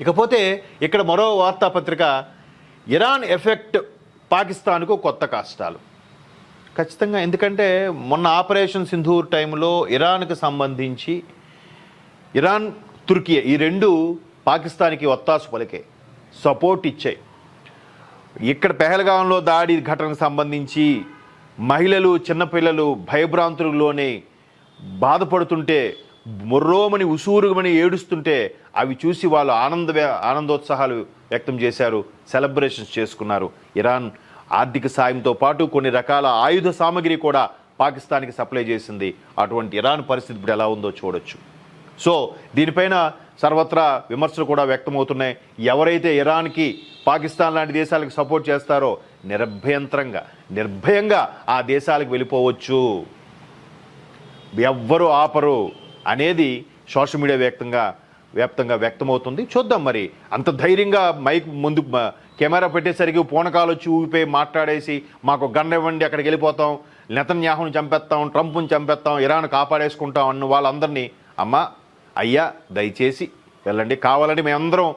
ఇకపోతే ఇక్కడ మరో వార్తాపత్రిక, ఇరాన్ ఎఫెక్ట్ పాకిస్తాన్కు కొత్త కష్టాలు. ఖచ్చితంగా, ఎందుకంటే మొన్న ఆపరేషన్ సింధూర్ టైంలో ఇరాన్కి సంబంధించి ఇరాన్, తుర్కీ ఈ రెండు పాకిస్తాన్కి ఒత్తాసు పలికే, సపోర్ట్ ఇచ్చాయి. ఇక్కడ పెహల్గాంలో దాడి ఘటనకు సంబంధించి మహిళలు, చిన్నపిల్లలు భయభ్రాంతులలోనే బాధపడుతుంటే, మొర్రోమని ఉసూరుమని ఏడుస్తుంటే అవి చూసి వాళ్ళు ఆనందోత్సాహాలు వ్యక్తం చేశారు, సెలబ్రేషన్స్ చేసుకున్నారు. ఇరాన్ ఆర్థిక సాయంతో పాటు కొన్ని రకాల ఆయుధ సామగ్రి కూడా పాకిస్తాన్కి సప్లై చేసింది. అటువంటి ఇరాన్ పరిస్థితి ఇప్పుడు ఎలా ఉందో చూడొచ్చు. సో దీనిపైన సర్వత్రా విమర్శలు కూడా వ్యక్తమవుతున్నాయి. ఎవరైతే ఇరాన్కి, పాకిస్తాన్ లాంటి దేశాలకు సపోర్ట్ చేస్తారో నిర్భయంగా ఆ దేశాలకు వెళ్ళిపోవచ్చు, ఎవ్వరూ ఆపరు అనేది సోషల్ మీడియా వ్యాప్తంగా వ్యక్తమవుతుంది. చూద్దాం మరి. అంత ధైర్యంగా మైక్ ముందు కెమెరా పెట్టేసరికి పూనకాలు వచ్చి ఊపిపోయి మాట్లాడేసి మాకు గన్ ఇవ్వండి, అక్కడికి వెళ్ళిపోతాం, నెతన్యాహుని చంపేస్తాం, ట్రంప్ని చంపేస్తాం, ఇరాన్ కాపాడేసుకుంటాం అన్న వాళ్ళందరినీ, అయ్యా దయచేసి వెళ్ళండి, కావాలంటే మేమందరం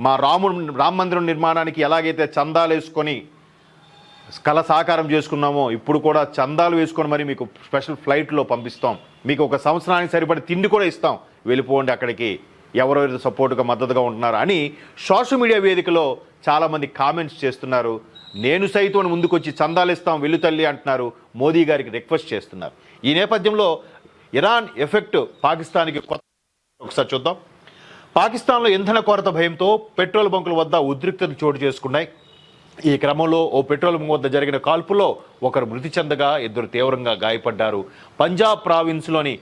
మా రామ మందిరం నిర్మాణానికి ఎలాగైతే చందాలు వేసుకొని కళ సాకారం చేసుకున్నామో ఇప్పుడు కూడా చందాలు వేసుకొని మరి మీకు స్పెషల్ ఫ్లైట్లో పంపిస్తాం, మీకు ఒక సంవత్సరానికి సరిపడి తిండి కూడా ఇస్తాం, వెళ్ళిపోండి అక్కడికి, ఎవరెవరు సపోర్టుగా మద్దతుగా ఉంటున్నారు అని సోషల్ మీడియా వేదికలో చాలామంది కామెంట్స్ చేస్తున్నారు. నేను సైతం ముందుకొచ్చి చందాలు ఇస్తాం వెళ్ళు తల్లి అంటున్నారు, మోదీ గారికి రిక్వెస్ట్ చేస్తున్నారు. ఈ నేపథ్యంలో ఇరాన్ ఎఫెక్ట్ పాకిస్తాన్కి కొత్త. ఒకసారి చూద్దాం. పాకిస్తాన్లో ఇంధన కొరత భయంతో పెట్రోల్ బంకుల వద్ద ఉద్రిక్తతలు చోటు చేసుకున్నాయి. ఈ క్రమంలో ఓ పెట్రోల్ బంక్ వద్ద జరిగిన కాల్పుల్లో ఒకరు మృతి చెందగా ఇద్దరు తీవ్రంగా గాయపడ్డారు. పంజాబ్ ప్రావిన్స్లోని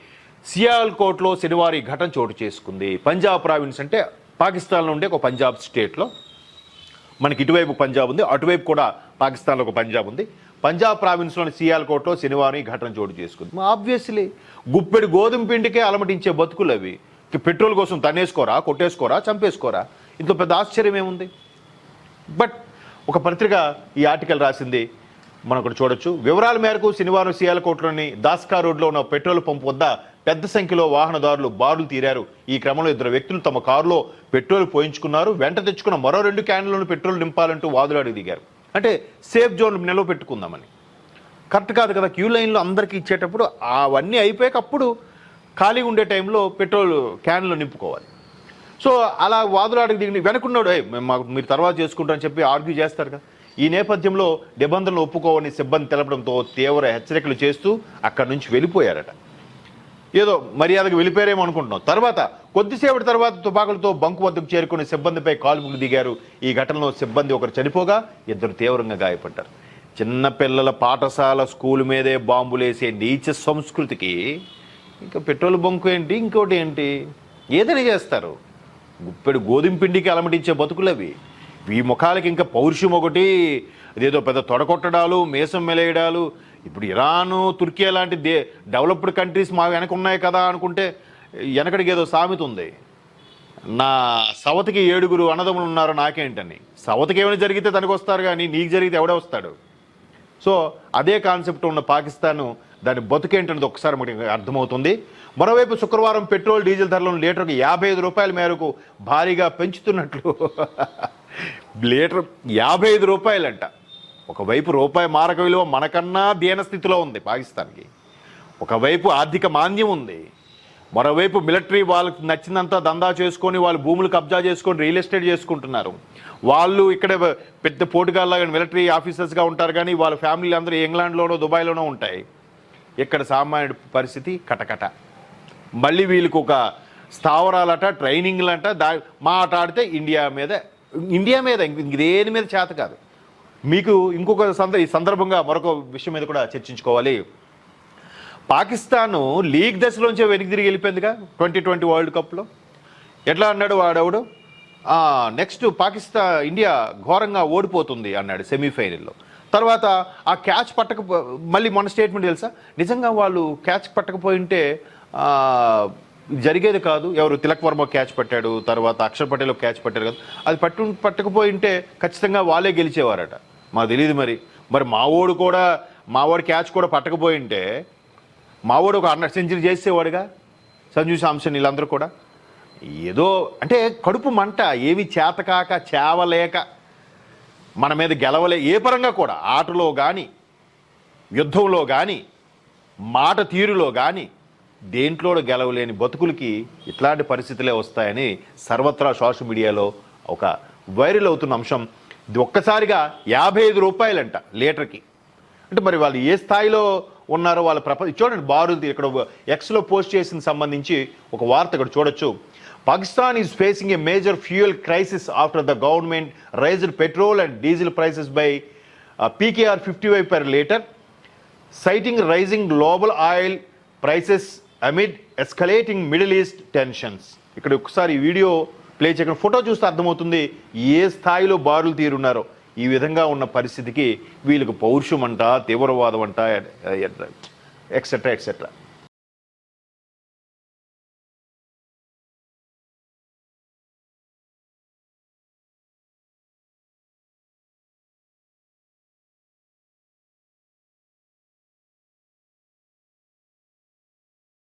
సియాల్కోట్లో శనివారం ఘటన చోటు చేసుకుంది. పంజాబ్ ప్రావిన్స్ అంటే పాకిస్తాన్లో ఉండే ఒక పంజాబ్ స్టేట్లో, మనకి ఇటువైపు పంజాబ్ ఉంది, అటువైపు కూడా పాకిస్తాన్లో ఒక పంజాబ్ ఉంది. పంజాబ్ ప్రావిన్స్లోని సియాల్కోట్లో శనివారం ఘటన చోటు చేసుకుంది. ఆబ్వియస్లీ గుప్పెడు గోధుమ పిండికే అలమటించే బతుకులు అవి. పెట్రోల్ కోసం తన్నేసుకోరా, కొట్టేసుకోరా, చంపేసుకోరా, ఇంట్లో పెద్ద ఆశ్చర్యం ఏముంది? బట్ ఒక పత్రిక ఈ ఆర్టికల్ రాసింది, మనం ఇక్కడ చూడొచ్చు. వివరాల మేరకు శనివారం సియాల్కోట్లోని దాస్కా రోడ్లో ఉన్న పెట్రోల్ పంపు వద్ద పెద్ద సంఖ్యలో వాహనదారులు బారులు తీరారు. ఈ క్రమంలో ఇద్దరు వ్యక్తులు తమ కారులో పెట్రోల్ పోయించుకున్నారు. వెంట తెచ్చుకున్న మరో 2 క్యాన్లను పెట్రోల్ నింపాలంటూ వాదులాడి దిగారు. అంటే సేఫ్ జోన్ నిల్వ పెట్టుకుందామని. కరెక్ట్ కాదు కదా, క్యూ లైన్లో అందరికీ ఇచ్చేటప్పుడు అవన్నీ అయిపోయాక అప్పుడు ఖాళీగా ఉండే టైంలో పెట్రోల్ క్యాన్లు నింపుకోవాలి. సో అలా వాదులాడికి దిగి వెనకున్నాడు, మాకు మీరు తర్వాత చేసుకుంటారని చెప్పి ఆర్గ్యూ చేస్తారు కదా. ఈ నేపథ్యంలో నిబంధనలు ఒప్పుకోవని సిబ్బంది తెలపడంతో తీవ్ర హెచ్చరికలు చేస్తూ అక్కడి నుంచి వెళ్ళిపోయారట. ఏదో మర్యాదకు వెళ్ళిపోయారేమో అనుకుంటున్నాం. తర్వాత కొద్దిసేపటి తర్వాత తుపాకులతో బంకు వద్దకు చేరుకుని సిబ్బందిపై కాల్పులు దిగారు. ఈ ఘటనలో సిబ్బంది ఒకరు చనిపోగా ఇద్దరు తీవ్రంగా గాయపడ్డారు. చిన్నపిల్లల పాఠశాల స్కూల్ మీదే బాంబులేసే నీచ సంస్కృతికి ఇంకా పెట్రోల్ బంకు ఏంటి, ఇంకోటి ఏంటి, ఏదైనా చేస్తారు. గుప్పెడు గోధుమ పిండికి అలమటించే బతుకులు అవి. ఈ ముఖాలకి ఇంకా పౌరుషం ఒకటి, అదేదో పెద్ద తొడకొట్టడాలు, మేసం మెలేయడాలు. ఇప్పుడు ఇరాను, తుర్కీ లాంటి డెవలప్డ్ కంట్రీస్ మా వెనక ఉన్నాయి కదా అనుకుంటే వెనకడికి ఏదో సామెత ఉంది, నా సవతికి 7 అన్నదమ్ములు ఉన్నారు నాకేంటని. సవతికి ఏమైనా జరిగితే తనకు వస్తారు కానీ నీకు జరిగితే ఎవడే వస్తాడు? సో అదే కాన్సెప్ట్ ఉన్న పాకిస్తాన్ దాని బతుకేంటనేది ఒకసారి మనకి అర్థమవుతుంది. మరోవైపు శుక్రవారం పెట్రోల్, డీజిల్ ధరలను లీటర్కు 55 రూపాయల మేరకు భారీగా పెంచుతున్నట్లు. లీటర్ 55 రూపాయలంట. ఒకవైపు రూపాయి మారక విలువ మనకన్నా దీనస్థితిలో ఉంది పాకిస్తాన్కి, ఒకవైపు ఆర్థిక మాంద్యం ఉంది, మరోవైపు మిలిటరీ వాళ్ళకి నచ్చినంత దందా చేసుకొని వాళ్ళు భూములు కబ్జా చేసుకొని రియల్ ఎస్టేట్ చేసుకుంటున్నారు. వాళ్ళు ఇక్కడ పెద్ద పోటుగాళ్ళగా మిలిటరీ ఆఫీసర్స్గా ఉంటారు కానీ వాళ్ళ ఫ్యామిలీ అందరూ ఇంగ్లాండ్లోనో దుబాయ్లోనో ఉంటాయి. ఇక్కడ సామాన్యుడి పరిస్థితి కటకట. మళ్ళీ వీళ్ళకి ఒక స్థావరాలట, ట్రైనింగ్లంట, మాట ఆడితే ఇండియా మీద దేని మీద చేత కాదు. మీకు ఇంకొక ఈ సందర్భంగా మరొక విషయం మీద కూడా చర్చించుకోవాలి. పాకిస్తాన్ లీగ్ దశలోంచే వెనక్కి తిరిగి వెళ్ళిపోయిందిగా 2020 వరల్డ్ కప్లో. ఎట్లా అన్నాడు వాడెవడు, నెక్స్ట్ ఇండియా ఘోరంగా ఓడిపోతుంది అన్నాడు సెమీఫైనల్లో. తర్వాత ఆ క్యాచ్ మళ్ళీ మన స్టేట్మెంట్ తెలుసా, నిజంగా వాళ్ళు క్యాచ్ పట్టకపోయింటే జరిగేది కాదు. ఎవరు తిలక్ వర్మ క్యాచ్ పట్టాడు, తర్వాత అక్షర్ పటేల్ క్యాచ్ పట్టారు కదా, అది పట్టకపోయింటే ఖచ్చితంగా వాళ్ళే గెలిచేవారట. మాకు తెలియదు మరి మావోడు క్యాచ్ కూడా పట్టకపోయింటే మావోడు ఒక 100 సెంచరీ చేసేవాడుగా, సంజు శాంసన్ వీళ్ళందరూ కూడా. ఏదో అంటే కడుపు మంట, ఏమి చేతకాక చేవలేక మన మీద గెలవలే, ఏ పరంగా కూడా ఆటలో కానీ యుద్ధంలో కానీ మాట తీరులో కానీ దేంట్లో గెలవలేని బతుకులకి ఇట్లాంటి పరిస్థితులే వస్తాయని సర్వత్రా సోషల్ మీడియాలో ఒక వైరల్ అవుతున్న అంశం. ఇది ఒక్కసారిగా 55 రూపాయలంట లీటర్కి. అంటే మరి వాళ్ళు ఏ స్థాయిలో ఉన్నారో వాళ్ళ చూడండి. బారుది ఇక్కడ ఎక్స్లో పోస్ట్ చేసిన సంబంధించి ఒక వార్త ఇక్కడ చూడొచ్చు. Pakistan is facing a major fuel crisis after the government raised petrol and diesel prices by PKR 55 per liter, citing rising global oil prices amid escalating Middle East tensions. ఇక్కడ ఒకసారి ఈ వీడియో ప్లే చేయకుండా ఫోటో చూస్తే అర్థమవుతుంది ఏ స్థాయిలో బారులు తీరున్నారో. ఈ విధంగా ఉన్న పరిస్థితికి వీళ్ళకి పౌరుషం అంట, తీవ్రవాదం అంట, ఎక్సెట్రా ఎక్సెట్రా.